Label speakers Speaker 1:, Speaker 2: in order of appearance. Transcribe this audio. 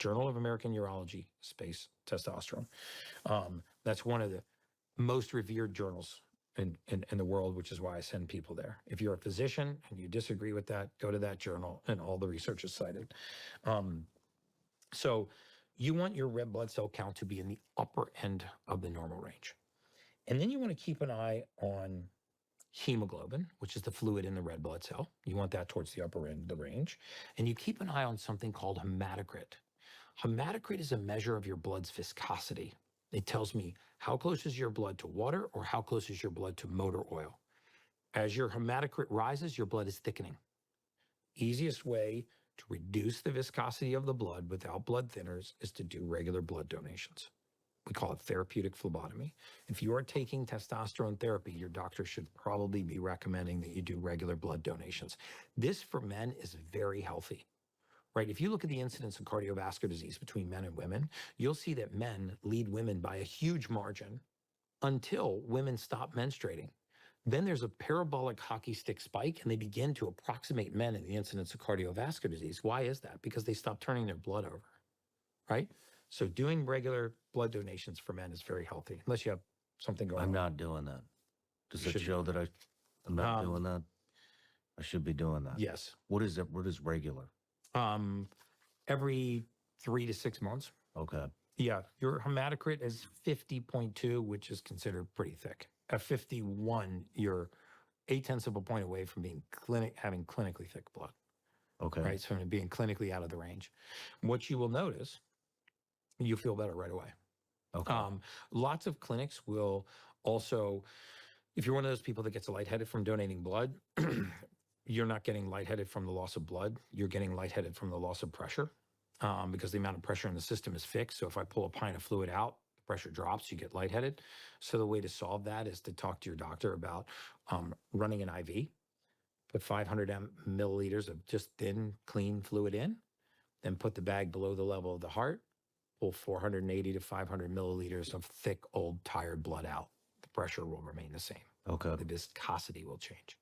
Speaker 1: Journal of American Urology, space testosterone. That's one of the most revered journals in the world, which is why I send people there. If you're a physician and you disagree with that, go to that journal, and all the research is cited. So you want your red blood cell count to be in the upper end of the normal range. And then you want to keep an eye on hemoglobin, which is the fluid in the red blood cell. You want that towards the upper end of the range. And you keep an eye on something called hematocrit. Hematocrit is a measure of your blood's viscosity. It tells me how close is your blood to water or how close is your blood to motor oil. As your hematocrit rises, your blood is thickening. Easiest way to reduce the viscosity of the blood without blood thinners is to do regular blood donations. We call it therapeutic phlebotomy. If you are taking testosterone therapy, your doctor should probably be recommending that you do regular blood donations. This for men is very healthy, right? If you look at the incidence of cardiovascular disease between men and women, you'll see that men lead women by a huge margin until women stop menstruating. Then there's a parabolic hockey stick spike and they begin to approximate men in the incidence of cardiovascular disease. Why is that? Because they stop turning their blood over, right? So doing regular blood donations for men is very healthy, unless you have something going on.
Speaker 2: I'm not doing that. Does it show that I'm not doing that? I should be doing that.
Speaker 1: Yes.
Speaker 2: What is it? What is regular?
Speaker 1: Every 3 to 6 months.
Speaker 2: Okay.
Speaker 1: Yeah. Your hematocrit is 50.2, which is considered pretty thick. At 51, you're 0.8 of a point away from being having clinically thick blood.
Speaker 2: Okay.
Speaker 1: Right. So from being clinically out of the range. What you will notice, you feel better right away.
Speaker 2: Okay.
Speaker 1: Lots of clinics will also, if you're one of those people that gets lightheaded from donating blood, you're not getting lightheaded from the loss of blood. You're getting lightheaded from the loss of pressure because the amount of pressure in the system is fixed. So if I pull a pint of fluid out, the pressure drops, you get lightheaded. So the way to solve that is to talk to your doctor about running an IV, put 500 milliliters of just thin, clean fluid in, then put the bag below the level of the heart, pull 480 to 500 milliliters of thick, old, tired blood out. The pressure will remain the same.
Speaker 2: Okay.
Speaker 1: The viscosity will change.